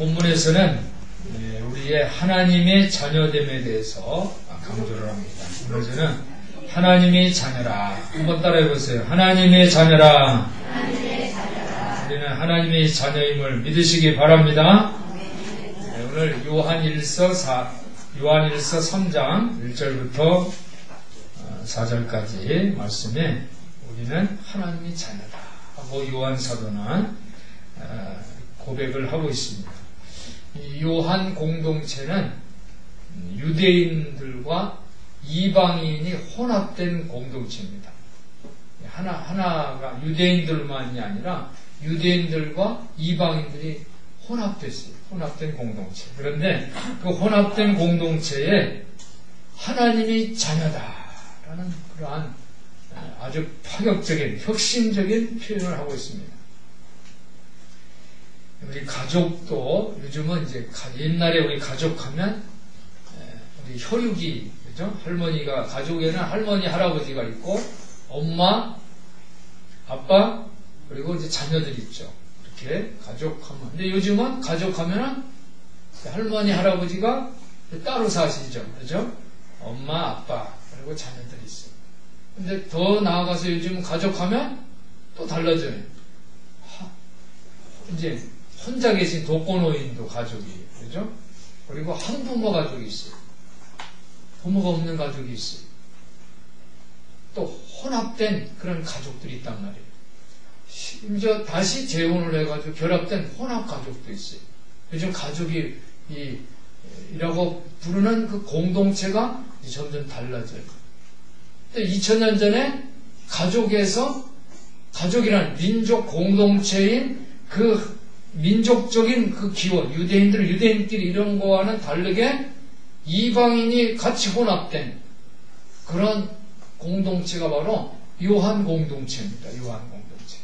본문에서는 우리의 하나님의 자녀됨에 대해서 강조를 합니다. 그래서는 하나님의 자녀라. 한번 따라해 보세요. 하나님의 자녀라. 우리는 하나님의 자녀임을 믿으시기 바랍니다. 오늘 요한일서 3장 1절부터 4절까지 말씀에 우리는 하나님의 자녀다 하고 요한 사도는 고백을 하고 있습니다. 이 요한 공동체는 유대인들과 이방인이 혼합된 공동체입니다. 하나가 유대인들만이 아니라 유대인들과 이방인들이 혼합됐어요. 혼합된 공동체. 그런데 그 혼합된 공동체에 하나님이 자녀다라는 그러한 아주 파격적인, 혁신적인 표현을 하고 있습니다. 우리 가족도 요즘은 이제 옛날에 우리 가족하면 우리 혈육이, 그죠? 할머니가, 가족에는 할머니, 할아버지가 있고 엄마, 아빠, 그리고 이제 자녀들이 있죠. 이렇게 가족하면. 근데 요즘은 가족하면은 할머니, 할아버지가 따로 사시죠. 그죠? 엄마, 아빠, 그리고 자녀들이 있어요. 근데 더 나아가서 요즘 가족하면 또 달라져요. 이제 혼자 계신 독거노인도 가족이에요. 그죠? 그리고 한부모 가족이 있어요. 부모가 없는 가족이 있어요. 또 혼합된 그런 가족들이 있단 말이에요. 심지어 다시 재혼을 해가지고 결합된 혼합 가족도 있어요. 요즘 가족이 이라고 부르는 그 공동체가 점점 달라져요. 2000년 전에 가족이란 민족 공동체인 그 민족적인 그 기원, 유대인들끼리 이런 거와는 다르게 이방인이 같이 혼합된 그런 공동체가 바로 요한 공동체입니다. 요한 공동체.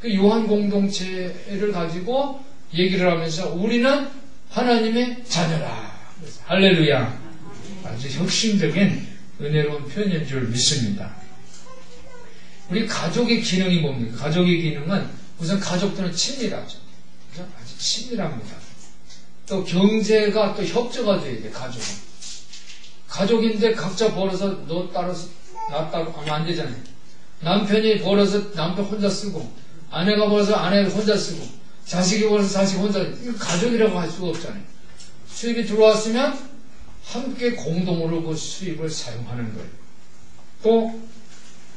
그 요한 공동체를 가지고 얘기를 하면서 우리는 하나님의 자녀라. 할렐루야. 아주 혁신적인 은혜로운 표현인 줄 믿습니다. 우리 가족의 기능이 뭡니까? 가족의 기능은 우선 가족들은 친밀하죠. 아주 친밀합니다. 또 경제가 또 협조가 돼야 돼, 가족은. 가족인데 각자 벌어서 너 따라서 나 따로 하면 안 되잖아요. 남편이 벌어서 남편 혼자 쓰고, 아내가 벌어서 아내 혼자 쓰고, 자식이 벌어서 자식 혼자, 이거 가족이라고 할 수가 없잖아요. 수입이 들어왔으면 함께 공동으로 그 수입을 사용하는 거예요. 또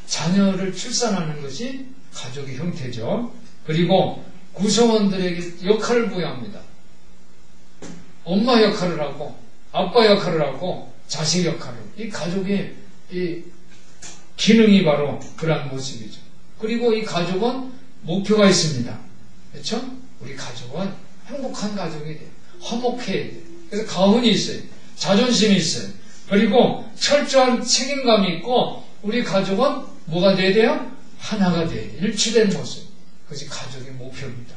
자녀를 출산하는 것이 가족의 형태죠. 그리고 구성원들에게 역할을 부여합니다. 엄마 역할을 하고 아빠 역할을 하고 자식 역할을. 이 가족의 이 기능이 바로 그러한 모습이죠. 그리고 이 가족은 목표가 있습니다. 그렇죠? 우리 가족은 행복한 가족이 돼요. 화목해야 돼요. 그래서 가훈이 있어요. 자존심이 있어요. 그리고 철저한 책임감이 있고 우리 가족은 뭐가 돼야 돼요? 하나가 돼요. 일치된 모습. 그것이 가족의 목표입니다.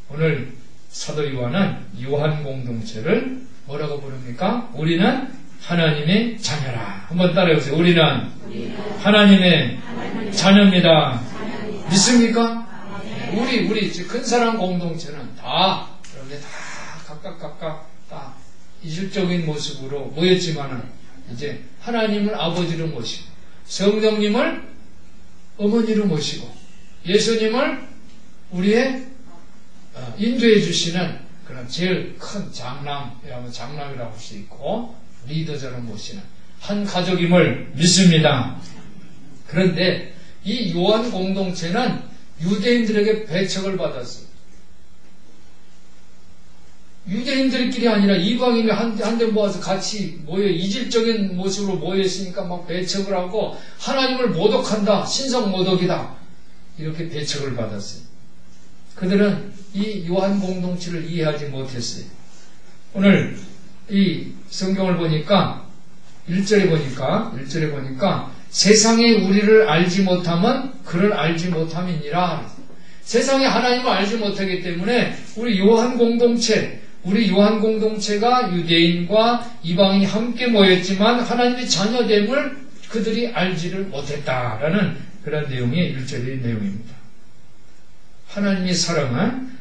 오늘 사도 요한은 요한 공동체를 뭐라고 부릅니까? 우리는 하나님의 자녀라. 한번 따라해보세요. 우리는 하나님의 자녀입니다. 믿습니까? 우리 큰 사람 공동체는 다 그런데 다 각각 다 이질적인 모습으로 모였지만은 이제 하나님을 아버지로 모시고 성령님을 어머니로 모시고 예수님을 우리의 인도해 주시는 그런 제일 큰 장남이라고 할 수 있고 리더자로 모시는 한 가족임을 믿습니다. 그런데 이 요한 공동체는 유대인들에게 배척을 받았어요. 유대인들끼리 아니라 이방인이 한데 모아서 같이 이질적인 모습으로 모여있으니까 막 배척을 하고 하나님을 모독한다, 신성 모독이다 이렇게 배척을 받았어요. 그들은 이 요한 공동체를 이해하지 못했어요. 오늘 이 성경을 보니까 1절에 보니까 세상이 우리를 알지 못하면 그를 알지 못함이니라. 세상이 하나님을 알지 못하기 때문에 우리 요한 공동체가 유대인과 이방인이 함께 모였지만 하나님의 자녀됨을 그들이 알지를 못했다라는 그런 내용이 1절의 내용입니다. 하나님의 사랑은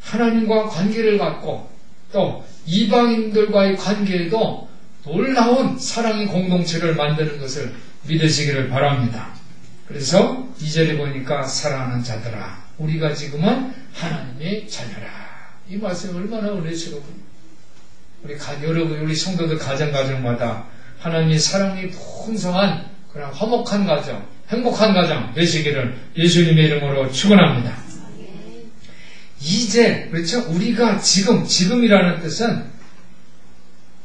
하나님과 관계를 갖고 또 이방인들과의 관계에도 놀라운 사랑의 공동체를 만드는 것을 믿으시기를 바랍니다. 그래서 2절에 보니까 사랑하는 자들아 우리가 지금은 하나님의 자녀라. 이 말씀이 얼마나 은혜스러워요. 여러분 우리 성도들 가정마다 하나님의 사랑이 풍성한 그런 화목한 가정, 행복한 가정 되시기를 예수님의 이름으로 축원합니다. 이제 그렇죠? 우리가 지금이라는 뜻은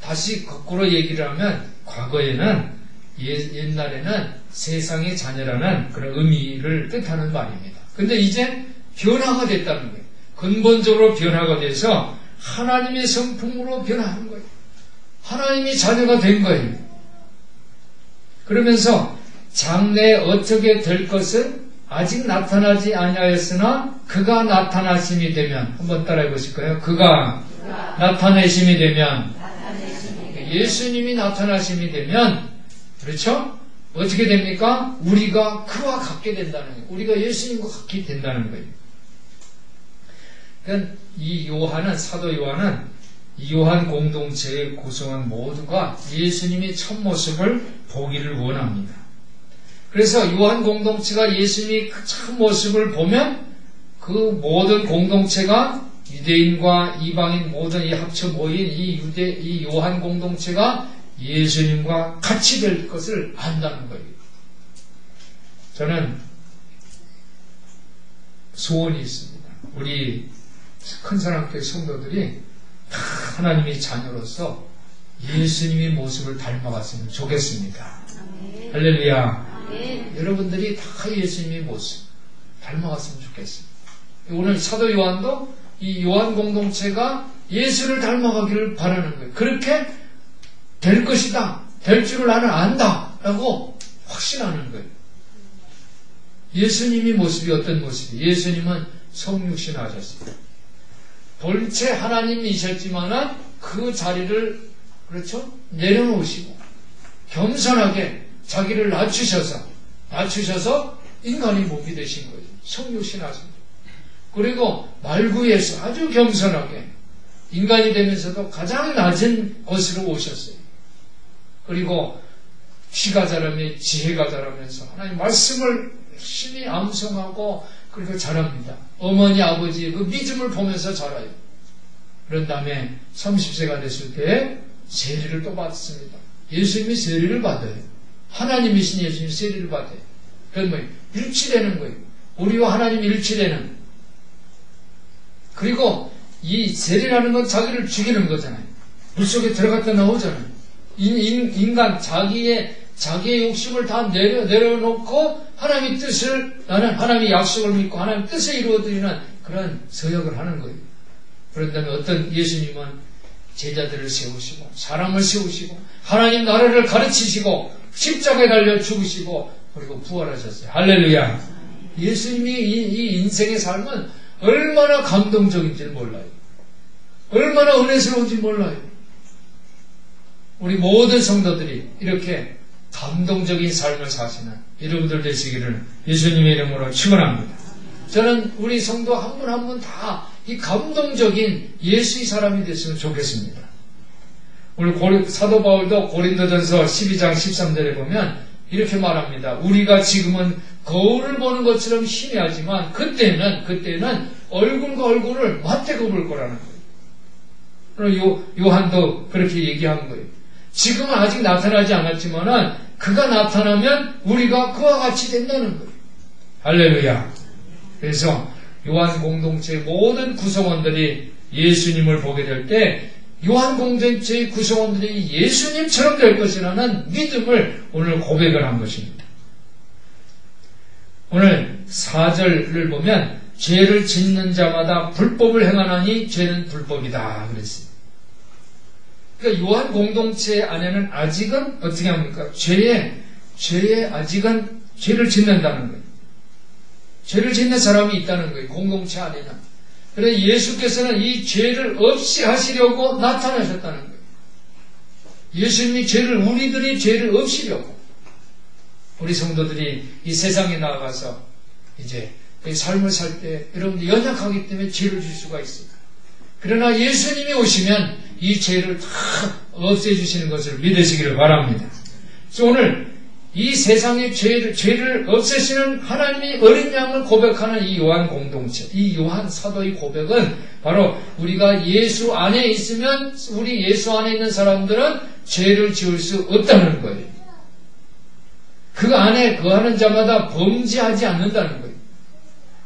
다시 거꾸로 얘기를 하면 과거에는 옛날에는 세상의 자녀라는 그런 의미를 뜻하는 말입니다. 근데 이제 변화가 됐다는 거예요. 근본적으로 변화가 돼서 하나님의 성품으로 변화한 거예요. 하나님이 자녀가 된 거예요. 그러면서 장래에 어떻게 될 것은 아직 나타나지 아니하였으나 그가 나타나심이 되면 한번 따라해 보실까요? 그가 나타내심이 되면 예수님이 나타나심이 되면 그렇죠? 어떻게 됩니까? 우리가 그와 같게 된다는 거예요. 우리가 예수님과 같게 된다는 거예요. 그러니까 이 사도 요한은 이 요한 공동체의 구성원 모두가 예수님의 첫 모습을 보기를 원합니다. 그래서 요한 공동체가 예수님의 그 첫 모습을 보면 그 모든 공동체가 유대인과 이방인 모든 이 합쳐 모인 이 요한 공동체가 예수님과 같이 될 것을 안다는 거예요. 저는 소원이 있습니다. 우리 큰사랑교회 성도들이 하나님의 자녀로서 예수님의 모습을 닮아갔으면 좋겠습니다. 할렐루야. 여러분들이 다 예수님의 모습 닮아갔으면 좋겠습니다. 오늘 사도 요한도 이 요한 공동체가 예수를 닮아가기를 바라는 거예요. 그렇게 될 것이다. 될 줄을 나는 안다. 라고 확신하는 거예요. 예수님의 모습이 어떤 모습이에요? 예수님은 성육신 하셨습니다. 본체 하나님이셨지만은 그 자리를 그렇죠? 내려놓으시고 겸손하게 자기를 낮추셔서 인간이 몸이 되신 거예요. 성육신 하십니다. 그리고 말구에서 아주 겸손하게 인간이 되면서도 가장 낮은 곳으로 오셨어요. 그리고 귀가 자라며 지혜가 자라면서 하나님 말씀을 열심히 암송하고 그리고 자랍니다. 어머니 아버지의 그 믿음을 보면서 자라요. 그런 다음에 30세가 됐을 때 세례를 또 받습니다. 예수님이 세례를 받아요. 하나님이신 예수님이 세례를 받아요. 그건 뭐예요? 일치되는 거예요. 우리와 하나님이 일치되는. 그리고 이 세례라는 건 자기를 죽이는 거잖아요. 물속에 들어갔다 나오잖아요. 인간 자기의 욕심을 다 내려놓고 하나님의 뜻을 나는 하나님의 약속을 믿고 하나님의 뜻을 이루어드리는 그런 서역을 하는 거예요. 그런 다음에 어떤 예수님은 제자들을 세우시고 사람을 세우시고 하나님 나라를 가르치시고 십자가에 달려 죽으시고 그리고 부활하셨어요. 할렐루야. 예수님이 이 인생의 삶은 얼마나 감동적인지 몰라요. 얼마나 은혜스러운지 몰라요. 우리 모든 성도들이 이렇게 감동적인 삶을 사시는 여러분들 되시기를 예수님의 이름으로 축원합니다. 저는 우리 성도 한 분 한 분 다 이 감동적인 예수의 사람이 됐으면 좋겠습니다. 우리 사도 바울도 고린도전서 12장 13절에 보면 이렇게 말합니다. 우리가 지금은 거울을 보는 것처럼 희미하지만 그때는 얼굴과 얼굴을 맞대고 볼 거라는 거예요. 요한도 그렇게 얘기한 거예요. 지금은 아직 나타나지 않았지만은 그가 나타나면 우리가 그와 같이 된다는 거예요. 할렐루야. 그래서 요한 공동체의 모든 구성원들이 예수님을 보게 될 때 요한 공동체의 구성원들이 예수님처럼 될 것이라는 믿음을 오늘 고백을 한 것입니다. 오늘 4절을 보면 죄를 짓는 자마다 불법을 행하나니 죄는 불법이다 그랬어요. 그러니까 요한 공동체 안에는 아직은 어떻게 합니까? 죄에 아직은 죄를 짓는다는 거예요. 죄를 짓는 사람이 있다는 거예요. 공동체 안에는. 그래서 예수께서는 이 죄를 없이 하시려고 나타나셨다는 거예요. 예수님이 우리들이 죄를 없이려고. 우리 성도들이 이 세상에 나아가서 이제 삶을 살 때 여러분들 연약하기 때문에 죄를 질 수가 있어요. 그러나 예수님이 오시면 이 죄를 다 없애주시는 것을 믿으시기를 바랍니다. 그래서 오늘 이 세상의 죄를 없애시는 하나님의 어린 양을 고백하는 이 요한 공동체, 이 요한 사도의 고백은 바로 우리가 예수 안에 있으면 우리 예수 안에 있는 사람들은 죄를 지을 수 없다는 거예요. 그 안에 거하는 자마다 범죄하지 않는다는 거예요.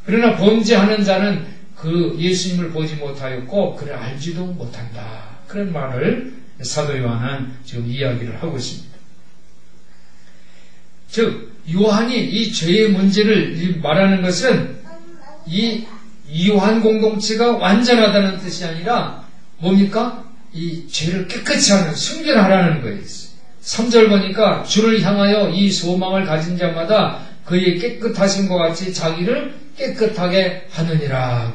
그러나 범죄하는 자는 그 예수님을 보지 못하였고 그를 알지도 못한다. 그런 말을 사도 요한은 지금 이야기를 하고 있습니다. 즉 요한이 이 죄의 문제를 말하는 것은 이 요한 공동체가 완전하다는 뜻이 아니라 뭡니까? 이 죄를 깨끗이 하는, 순결하라는 거예요. 3절 보니까 주를 향하여 이 소망을 가진 자마다 그의 깨끗하신 것 같이 자기를 깨끗하게 하느니라.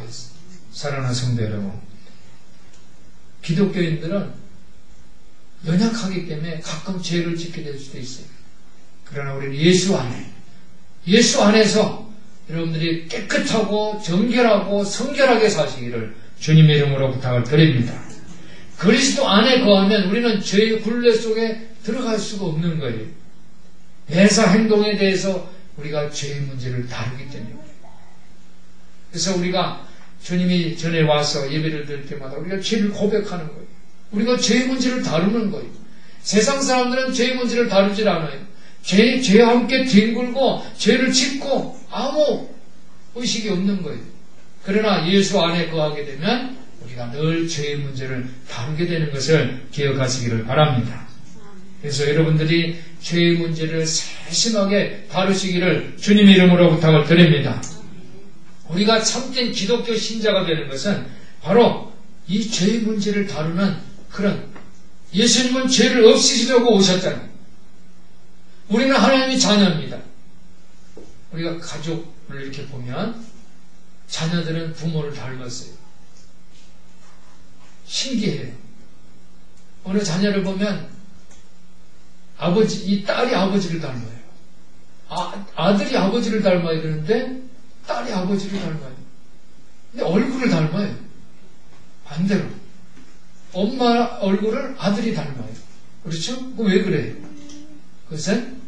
사랑하는 성도 여러분, 기독교인들은 연약하기 때문에 가끔 죄를 짓게 될 수도 있어요. 그러나 우리는 예수 안에서 여러분들이 깨끗하고 정결하고 성결하게 사시기를 주님의 이름으로 부탁을 드립니다. 그리스도 안에 거하면 우리는 죄의 굴레 속에 들어갈 수가 없는 거예요. 매사 행동에 대해서 우리가 죄의 문제를 다루기 때문에. 그래서 우리가 주님이 전에 와서 예배를 드릴 때마다 우리가 죄를 고백하는 거예요. 우리가 죄의 문제를 다루는 거예요. 세상 사람들은 죄의 문제를 다루질 않아요. 죄와 함께 뒹굴고 죄를 짓고 아무 의식이 없는 거예요. 그러나 예수 안에 거하게 되면 우리가 늘 죄의 문제를 다루게 되는 것을 기억하시기를 바랍니다. 그래서 여러분들이 죄의 문제를 세심하게 다루시기를 주님의 이름으로 부탁을 드립니다. 우리가 참된 기독교 신자가 되는 것은 바로 이 죄의 문제를 다루는 그런, 예수님은 죄를 없애시려고 오셨잖아요. 우리는 하나님의 자녀입니다. 우리가 가족을 이렇게 보면 자녀들은 부모를 닮았어요. 신기해요. 어느 자녀를 보면 이 딸이 아버지를 닮아요. 아들이 아버지를 닮아야 되는데 딸이 아버지를 닮아요. 근데 얼굴을 닮아요. 반대로. 엄마 얼굴을 아들이 닮아요. 그렇죠? 왜 그래요? 그것은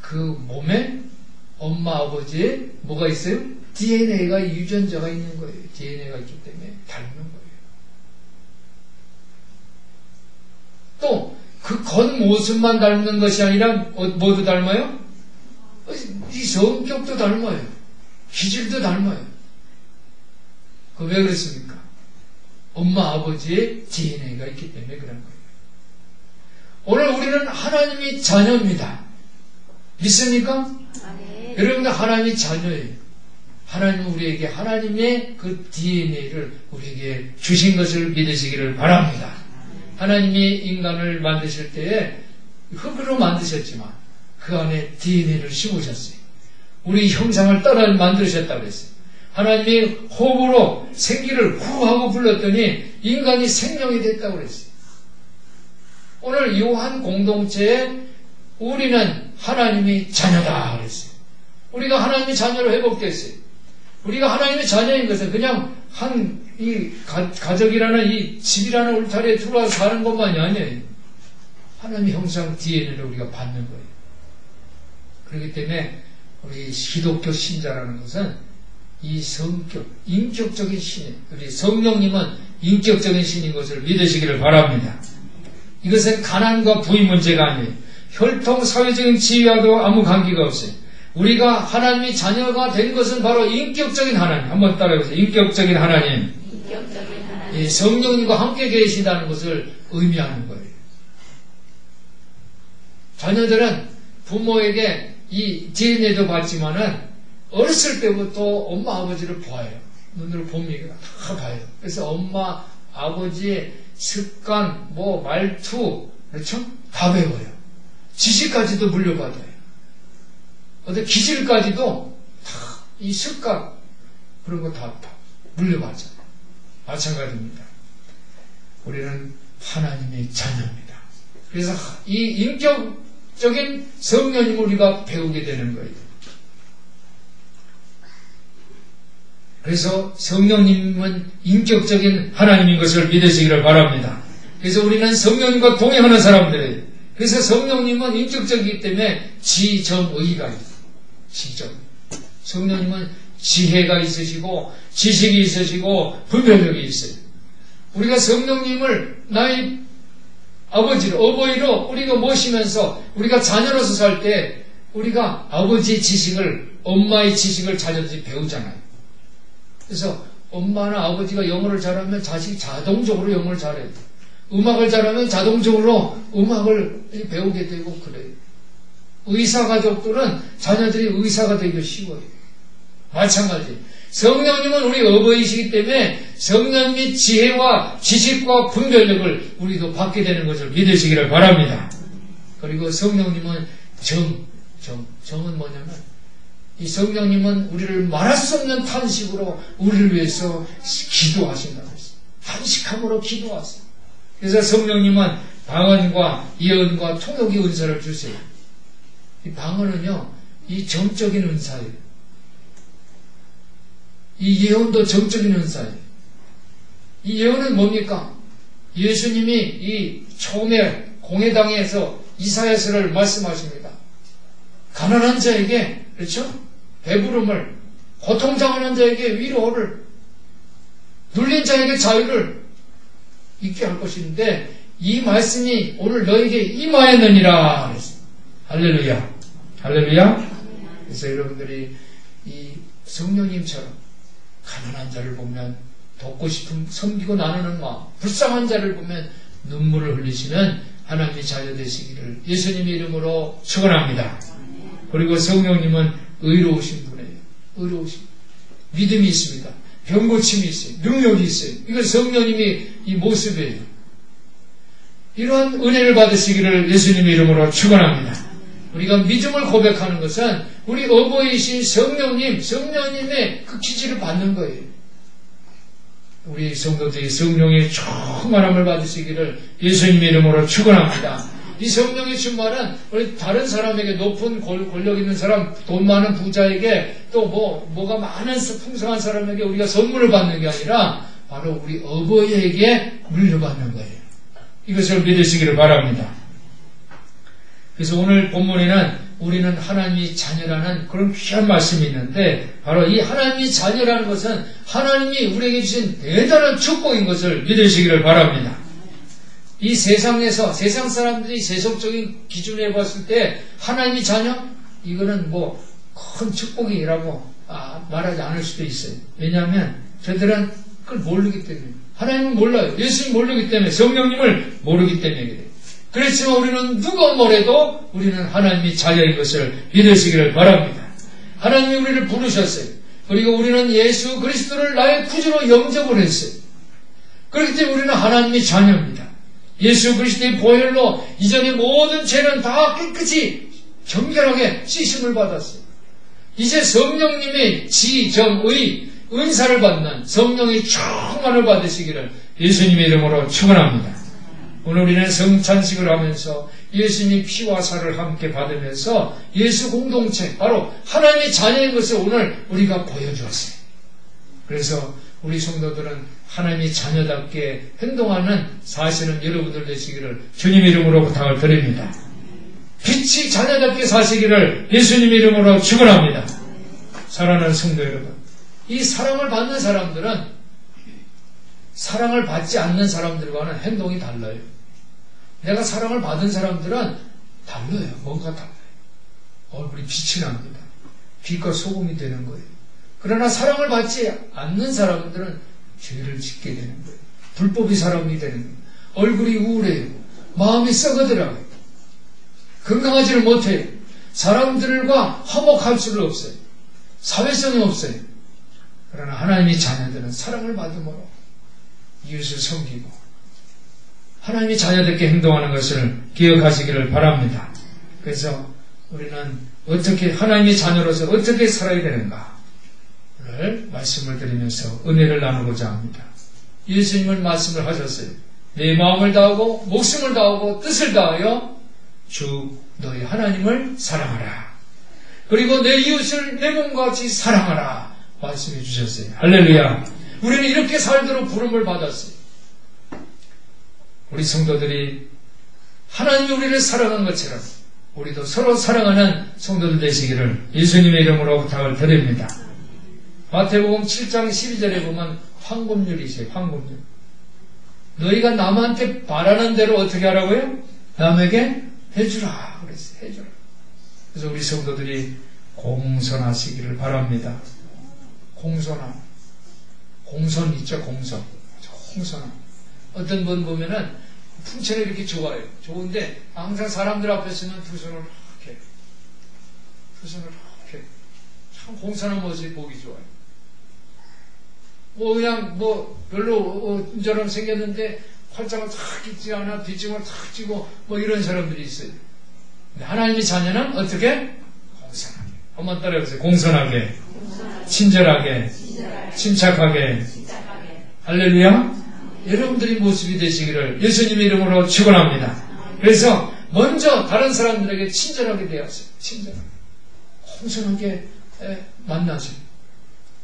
그 몸에 엄마 아버지에 뭐가 있어요? DNA가, 유전자가 있는 거예요. DNA가 있기 때문에 닮는 거예요. 또 그 겉모습만 닮는 것이 아니라 뭐도 닮아요? 이 성격도 닮아요. 기질도 닮아요. 그 왜 그렇습니까? 엄마 아버지의 DNA가 있기 때문에 그런 거예요. 오늘 우리는 하나님의 자녀입니다. 믿습니까? 네. 여러분들 하나님의 자녀예요. 하나님은 우리에게 하나님의 그 DNA를 우리에게 주신 것을 믿으시기를 바랍니다. 하나님이 인간을 만드실 때에 흙으로 만드셨지만 그 안에 DNA를 심으셨어요. 우리 형상을 따라 만드셨다고 했어요. 하나님이 호흡으로 생기를 후 하고 불렀더니 인간이 생명이 됐다고 그랬어요. 오늘 요한 공동체에 우리는 하나님의 자녀다 그랬어요. 우리가 하나님의 자녀로 회복됐어요. 우리가 하나님의 자녀인 것은 그냥 이 가족이라는 이 집이라는 울타리에 들어와서 사는 것만이 아니에요. 하나님의 형상 DNA를 우리가 받는 거예요. 그렇기 때문에 우리 기독교 신자라는 것은 이 성격, 인격적인 신이, 우리 성령님은 인격적인 신인 것을 믿으시기를 바랍니다. 이것은 가난과 부의 문제가 아니에요. 혈통, 사회적인 지위와도 아무 관계가 없어요. 우리가 하나님의 자녀가 된 것은 바로 인격적인 하나님. 한번 따라해보세요. 인격적인 하나님. 이 성령님과 함께 계시다는 것을 의미하는 거예요. 자녀들은 부모에게 이 DNA도 받지만은 어렸을 때부터 엄마 아버지를 봐요. 눈으로 봅니다. 다 봐요. 그래서 엄마 아버지의 습관, 말투, 그렇죠? 다 배워요. 지식까지도 물려받아요. 어떤 기질까지도 다 이 습관 그런 거 다 물려받잖아요. 마찬가지입니다. 우리는 하나님의 자녀입니다. 그래서 이 인격적인 성령님을 우리가 배우게 되는 거예요. 그래서 성령님은 인격적인 하나님인 것을 믿으시기를 바랍니다. 그래서 우리는 성령님과 동행하는 사람들이에요. 그래서 성령님은 인격적이기 때문에 지정의가 있어요. 지정. 성령님은 지혜가 있으시고 지식이 있으시고 분별력이 있어요. 우리가 성령님을 나의 아버지로, 어버이로 우리가 모시면서 우리가 자녀로서 살 때 우리가 아버지의 지식을, 엄마의 지식을 자녀들이 배우잖아요. 그래서 엄마나 아버지가 영어를 잘하면 자식이 자동적으로 영어를 잘해요. 음악을 잘하면 자동적으로 음악을 배우게 되고 그래요. 의사 가족들은 자녀들이 의사가 되기가 쉬워요. 마찬가지. 성령님은 우리 어버이시기 때문에 성령님의 지혜와 지식과 분별력을 우리도 받게 되는 것을 믿으시기를 바랍니다. 그리고 성령님은 정은 뭐냐면 이 성령님은 우리를 말할 수 없는 탄식으로 우리를 위해서 기도하신다고 했어요. 탄식함으로 기도하세요. 그래서 성령님은 방언과 예언과 통역의 은사를 주세요. 이 방언은요, 이 정적인 은사예요. 이 예언도 정적인 은사예요. 이 예언은 뭡니까? 예수님이 이 처음에 공회당에서 이사야서를 말씀하십니다. 가난한 자에게, 그렇죠? 배부름을, 고통당하는 자에게 위로를, 눌린 자에게 자유를 있게 할 것인데 이 말씀이 오늘 너에게 임하였느니라. 할렐루야. 할렐루야. 그래서 여러분들이 이 성령님처럼 가난한 자를 보면 돕고 싶은 섬기고 나누는 마음, 불쌍한 자를 보면 눈물을 흘리시는 하나님의 자녀 되시기를 예수님의 이름으로 축원합니다. 그리고 성령님은 의로우신 분이에요. 의로우신 믿음이 있습니다. 병고침이 있어요. 능력이 있어요. 이건 성령님이 이 모습이에요. 이러한 은혜를 받으시기를 예수님의 이름으로 축원합니다. 우리가 믿음을 고백하는 것은 우리 어버이신 성령님의 그 기질을 받는 거예요. 우리 성도들이 성령의 충만함을 받으시기를 예수님의 이름으로 축원합니다. 이 성령의 충만은 우리 다른 사람에게 높은 권력 있는 사람, 돈 많은 부자에게 또 뭐가 많은 풍성한 사람에게 우리가 선물을 받는 게 아니라 바로 우리 어버이에게 물려받는 거예요. 이것을 믿으시기를 바랍니다. 그래서 오늘 본문에는 우리는 하나님의 자녀라는 그런 귀한 말씀이 있는데 바로 이 하나님의 자녀라는 것은 하나님이 우리에게 주신 대단한 축복인 것을 믿으시기를 바랍니다. 이 세상에서 세상 사람들이 세속적인 기준에 봤을 때 하나님의 자녀? 이거는 큰 축복이라고 말하지 않을 수도 있어요. 왜냐하면 저들은 그걸 모르기 때문에 하나님은 몰라요. 예수님 모르기 때문에 성령님을 모르기 때문에 그래요. 그렇지만 우리는 누가 뭐래도 우리는 하나님의 자녀인 것을 믿으시기를 바랍니다. 하나님이 우리를 부르셨어요. 그리고 우리는 예수 그리스도를 나의 구주로 영접을 했어요. 그렇기 때문에 우리는 하나님의 자녀입니다. 예수 그리스도의 보혈로 이전의 모든 죄는 다 깨끗이 정결하게 씻음을 받았어요. 이제 성령님의 지정의 은사를 받는 성령의 충만을 받으시기를 예수님의 이름으로 축원합니다. 오늘 우리는 성찬식을 하면서 예수님의 피와 살을 함께 받으면서 예수 공동체, 바로 하나님의 자녀인 것을 오늘 우리가 보여주었어요. 그래서 우리 성도들은 하나님의 자녀답게 행동하는 사실은 여러분들 되시기를 주님의 이름으로 부탁을 드립니다. 빛이 자녀답게 사시기를 예수님의 이름으로 축원합니다. 사랑하는 성도 여러분, 이 사랑을 받는 사람들은 사랑을 받지 않는 사람들과는 행동이 달라요. 내가 사랑을 받은 사람들은 달라요. 뭔가 달라요. 얼굴이 빛이 납니다. 빛과 소금이 되는 거예요. 그러나 사랑을 받지 않는 사람들은 죄를 짓게 되는 거예요. 불법의 사람이 되는 거예요. 얼굴이 우울해요. 마음이 썩어들어요. 건강하지를 못해요. 사람들과 화목할 수를 없어요. 사회성이 없어요. 그러나 하나님의 자녀들은 사랑을 받음으로 이웃을 섬기고 하나님의 자녀들께 행동하는 것을 기억하시기를 바랍니다. 그래서 우리는 어떻게 하나님의 자녀로서 어떻게 살아야 되는가를 말씀을 드리면서 은혜를 나누고자 합니다. 예수님은 말씀을 하셨어요. 내 마음을 다하고 목숨을 다하고 뜻을 다하여 주 너희 하나님을 사랑하라. 그리고 내 이웃을 내 몸과 같이 사랑하라. 말씀해 주셨어요. 할렐루야. 우리는 이렇게 살도록 부름을 받았어요. 우리 성도들이 하나님이 우리를 사랑한 것처럼 우리도 서로 사랑하는 성도들 되시기를 예수님의 이름으로 부탁을 드립니다. 마태복음 7장 12절에 보면 황금률이 있어요. 황금률. 너희가 남한테 바라는 대로 어떻게 하라고요? 남에게 해주라 그랬어요. 해주라. 그래서 우리 성도들이 공손하시기를 바랍니다. 공손함. 공손 있죠, 공손. 공손함. 어떤 분 보면은 풍채는 이렇게 좋아요. 좋은데 항상 사람들 앞에 서면 두 손을 이렇게, 두 손을 이렇게. 참 공손한 모습이 보기 좋아요. 뭐 그냥 뭐 별로 저처럼 생겼는데 팔짱을 탁 끼지 않아 뒷짐을 탁 쥐고 뭐 이런 사람들이 있어요. 근데 하나님의 자녀는 어떻게? 공손하게. 한번 따라해보세요. 공손하게, 친절하게, 침착하게. 할렐루야. 여러분들이 모습이 되시기를 예수님의 이름으로 축원합니다. 그래서 먼저 다른 사람들에게 친절하게 대하세요. 친절하게. 공손하게 만나세요.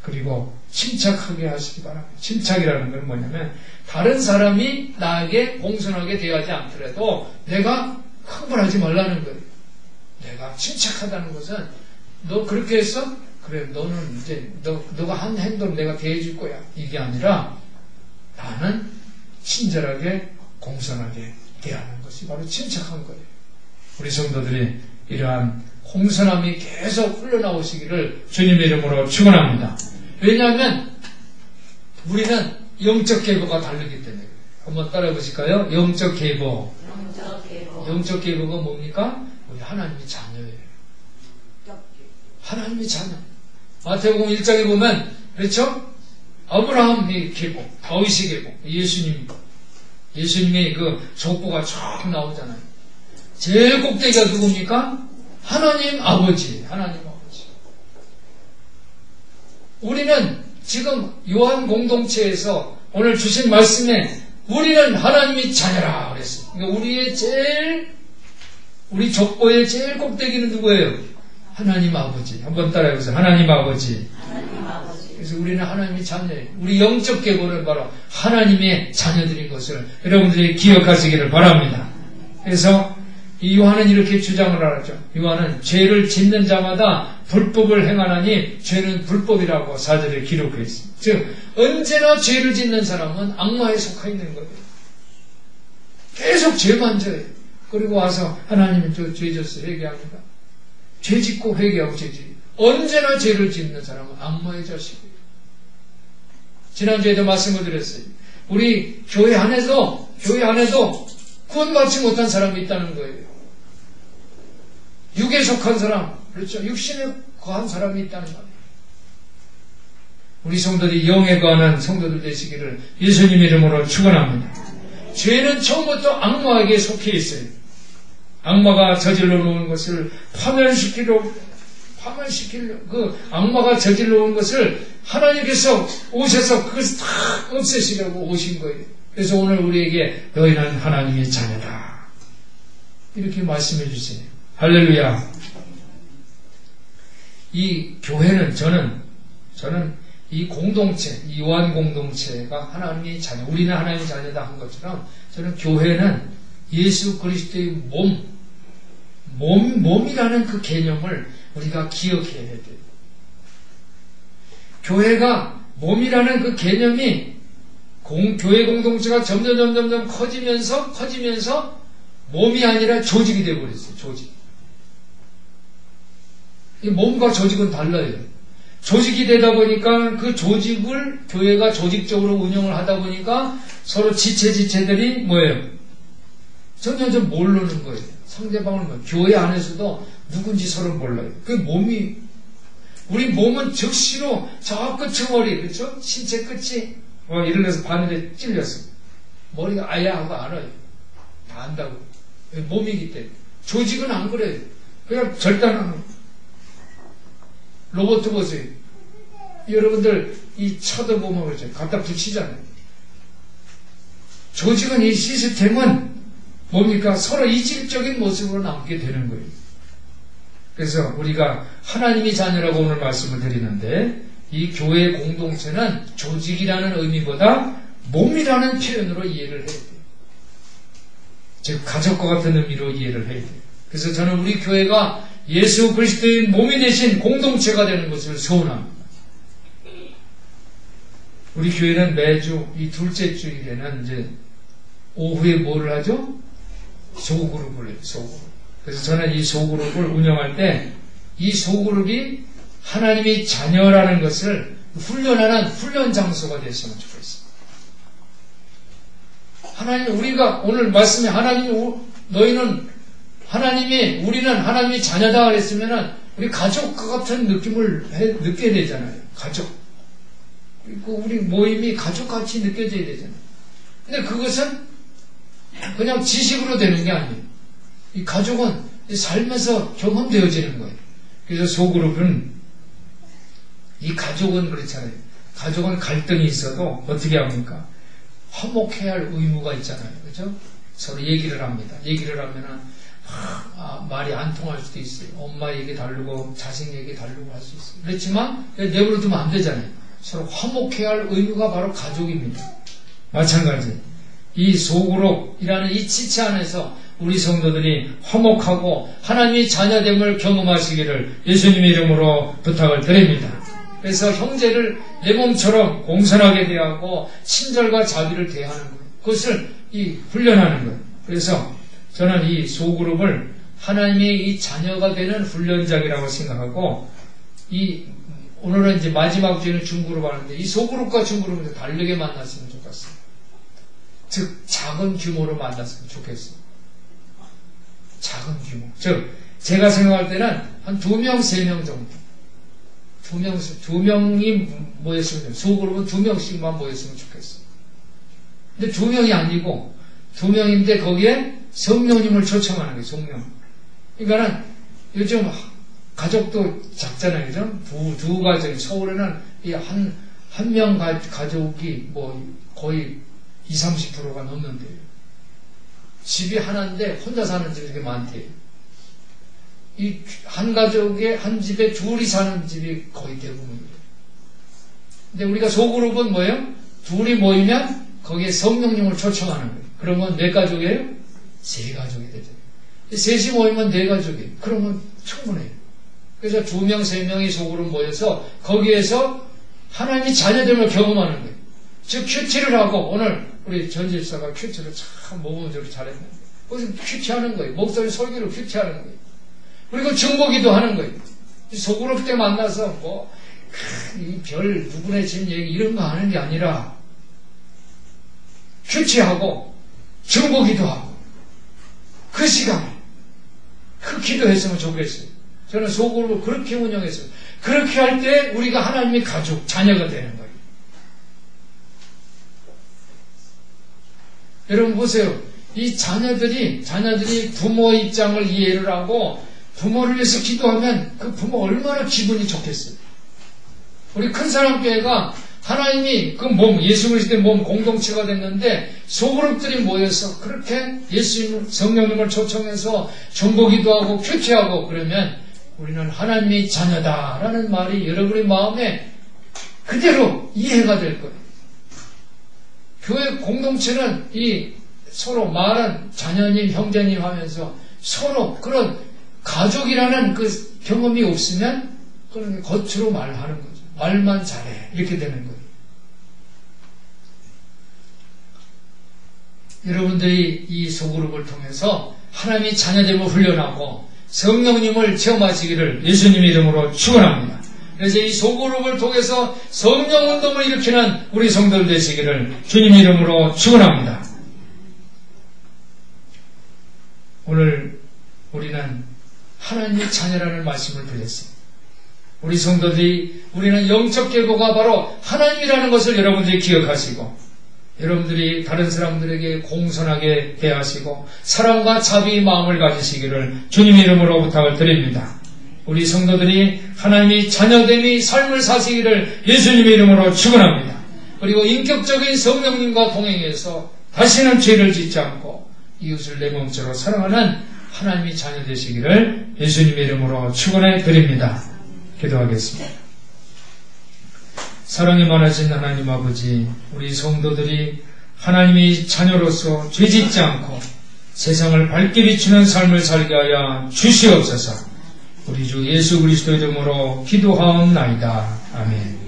그리고 침착하게 하시기 바랍니다. 침착이라는 건 뭐냐면 다른 사람이 나에게 공손하게 대하지 않더라도 내가 흥분하지 말라는 거예요. 내가 침착하다는 것은 너 그렇게 했어? 그래 너는 이제 너가 한 행동 내가 대해줄 거야. 이게 아니라 나는 친절하게 공손하게 대하는 것이 바로 침착한 거예요. 우리 성도들이 이러한 공손함이 계속 흘러나오시기를 주님의 이름으로 축원합니다. 왜냐하면 우리는 영적 계보가 다르기 때문에. 한번 따라해 보실까요? 영적 계보. 영적 계보가 뭡니까? 우리 하나님의 자녀예요. 하나님의 자녀. 마태복음 1장에 보면 그렇죠? 아브라함의 계보, 다윗의 계보, 예수님의 그 족보가 쫙 나오잖아요. 제일 꼭대기가 누굽니까? 하나님 아버지. 하나님 아버지. 우리는 지금 요한 공동체에서 오늘 주신 말씀에 우리는 하나님의 자녀라 그랬어요. 그러니까 우리 족보의 제일 꼭대기는 누구예요? 하나님 아버지. 한번 따라해보세요. 하나님 아버지. 그래서 우리는 하나님의 자녀예요. 우리 영적 계보는 바로 하나님의 자녀들인 것을 여러분들이 기억하시기를 바랍니다. 그래서 이 요한은 이렇게 주장을 하죠. 요한은 죄를 짓는 자마다 불법을 행하나니 죄는 불법이라고 4절에 기록해 있습니다. 즉 언제나 죄를 짓는 사람은 악마에 속해 있는 거예요. 계속 죄만 져요. 그리고 와서 하나님은 저 죄 졌어요. 회개합니다. 죄 짓고 회개하고 죄 짓고 언제나 죄를 짓는 사람은 악마의 자식이에요. 지난주에도 말씀을 드렸어요. 우리 교회 안에도 구원받지 못한 사람이 있다는 거예요. 육에 속한 사람, 그렇죠? 육신에 거한 사람이 있다는 말이에요. 우리 성도들이 영에 거하는 성도들 되시기를 예수님 이름으로 축원합니다. 죄는 처음부터 악마에게 속해 있어요. 악마가 저질러 놓은 것을 그 악마가 저질러 놓은 것을 하나님께서 오셔서 그것을 다 없애시려고 오신 거예요. 그래서 오늘 우리에게 너희는 하나님의 자녀다. 이렇게 말씀해 주세요. 할렐루야. 이 교회는 저는 이 공동체, 이 요한 공동체가 하나님의 자녀, 우리는 하나님의 자녀다 한 것처럼 저는 교회는 예수 그리스도의 몸이라는 그 개념을 우리가 기억해야 돼요. 교회가 몸이라는 그 개념이 교회 공동체가 점점 커지면서 몸이 아니라 조직이 되어버렸어요. 조직. 이 몸과 조직은 달라요. 조직이 되다 보니까 그 조직을 교회가 조직적으로 운영을 하다 보니까 서로 지체들이 뭐예요? 전혀 좀 모르는 거예요. 상대방을 교회 안에서도 누군지 서로 몰라요. 그 몸이 우리 몸은 즉시로 저 끝에 머리 그렇죠? 신체 끝이 예를 들어서 바늘에 찔렸어. 머리가 아야 하고 알아요. 다 안다고. 몸이기 때문에. 조직은 안 그래요. 그냥 절단하는 거예요. 로봇 보세요. 여러분들 이 쳐다보면 그렇죠. 갖다 붙이잖아요. 조직은 이 시스템은 뭡니까? 서로 이질적인 모습으로 남게 되는 거예요. 그래서 우리가 하나님의 자녀라고 오늘 말씀을 드리는데 이 교회 공동체는 조직이라는 의미보다 몸이라는 표현으로 이해를 해야 돼요. 즉 가족과 같은 의미로 이해를 해야 돼요. 그래서 저는 우리 교회가 예수 그리스도의 몸이 되신 공동체가 되는 것을 소원합니다. 우리 교회는 매주 이 둘째 주일에는 이제 오후에 뭐를 하죠? 소그룹을 해요. 소그룹. 그래서 저는 이 소그룹을 운영할 때 이 소그룹이 하나님의 자녀라는 것을 훈련하는 훈련 장소가 됐으면 좋겠어요. 하나님, 우리가 오늘 말씀에 우리는 하나님의 자녀다 그랬으면은 우리 가족과 같은 느낌을 느껴야 되잖아요. 가족. 그리고 우리 모임이 가족같이 느껴져야 되잖아요. 근데 그것은 그냥 지식으로 되는 게 아니에요. 이 가족은 삶에서 경험되어지는 거예요. 그래서 소그룹은 이 가족은 그렇잖아요. 가족은 갈등이 있어도 어떻게 합니까? 화목해야 할 의무가 있잖아요. 그렇죠? 서로 얘기를 합니다. 얘기를 하면은 말이 안 통할 수도 있어요. 엄마 얘기 다르고 자식 얘기 다르고 할 수 있어요. 그렇지만 내버려 두면 안 되잖아요. 서로 화목해야 할 의무가 바로 가족입니다. 마찬가지. 이 소그룹이라는 이 지체 안에서 우리 성도들이 화목하고 하나님의 자녀됨을 경험하시기를 예수님의 이름으로 부탁을 드립니다. 그래서 형제를 내 몸처럼 공손하게 대하고 친절과 자비를 대하는 거예요. 그것을 훈련하는 거예요. 그래서 저는 이 소그룹을 하나님의 이 자녀가 되는 훈련장이라고 생각하고 오늘은 이제 마지막 주에는 중그룹 하는데 이 소그룹과 중그룹은 다르게 만났으면 좋겠어요. 즉 작은 규모로 만났으면 좋겠어요. 작은 규모. 즉 제가 생각할 때는 한 2명, 3명 정도. 2명이 모였으면, 소그룹은 2명씩만 모였으면 좋겠어요. 근데 2명이 아니고 2명인데 거기에 성령님을 초청하는 거예요. 성령. 그러니까는 요즘 가족도 작잖아요. 그죠? 두 가정. 서울에는 한 명 가족이 거의 20-30%가 넘는데요. 집이 하나인데 혼자 사는 집이 되게 많대요. 이 한 가족에 한 집에 둘이 사는 집이 거의 대부분이에요. 근데 우리가 소그룹은 뭐예요? 둘이 모이면 거기에 성령님을 초청하는 거예요. 그러면 몇 가족이에요? 3가족이 되죠. 셋이 모이면 4가족이에요. 그러면 충분해요. 그래서 2명, 3명이 소그룹 모여서 거기에서 하나님의 자녀됨을 경험하는 거예요. 즉 큐티를 하고 오늘 우리 전 집사가 큐티를 참 모범적으로 잘했는데 거기서 큐티하는 거예요. 목소리 설교로 큐티하는 거예요. 그리고 중보기도 하는 거예요. 소그룹 때 만나서 이 별 누구네 집 얘기 이런 거 하는 게 아니라 큐티하고 중보기도 하고 그 시간에 그 기도했으면 좋겠어요. 저는 소그룹을 그렇게 운영했어요. 그렇게 할 때 우리가 하나님의 가족, 자녀가 되는 거예요. 여러분 보세요. 이 자녀들이 부모 입장을 이해를 하고 부모를 위해서 기도하면 그 부모 얼마나 기분이 좋겠어요. 우리 큰사랑교회가 하나님이 그 몸, 예수 그리스도의 몸 공동체가 됐는데 소그룹들이 모여서 그렇게 예수님, 성령님을 초청해서 중보기도 하고 큐티하고 그러면 우리는 하나님의 자녀다라는 말이 여러분의 마음에 그대로 이해가 될 거예요. 교회 공동체는 서로 말은 자녀님, 형제님 하면서 서로 그런 가족이라는 그 경험이 없으면 그런 겉으로 말하는 거죠. 말만 잘해. 이렇게 되는 거예요. 여러분들이 이 소그룹을 통해서 하나님의 자녀됨을 훈련하고 성령님을 체험하시기를 예수님의 이름으로 축원합니다. 그래서 이 소그룹을 통해서 성령운동을 일으키는 우리 성도들 되시기를 주님의 이름으로 축원합니다. 오늘 우리는 하나님의 자녀라는 말씀을 드렸습니다. 우리 성도들이 우리는 영적 계보가 바로 하나님이라는 것을 여러분들이 기억하시고 여러분들이 다른 사람들에게 공손하게 대하시고 사랑과 자비의 마음을 가지시기를 주님의 이름으로 부탁을 드립니다. 우리 성도들이 하나님의 자녀됨의 삶을 사시기를 예수님의 이름으로 축원합니다. 그리고 인격적인 성령님과 동행해서 다시는 죄를 짓지 않고 이웃을 내 몸처럼 사랑하는 하나님의 자녀 되시기를 예수님의 이름으로 축원해 드립니다. 기도하겠습니다. 사랑이 많으신 하나님 아버지, 우리 성도들이 하나님의 자녀로서 죄짓지 않고 세상을 밝게 비추는 삶을 살게 하여 주시옵소서. 우리 주 예수 그리스도 이름으로 기도하옵나이다. 아멘.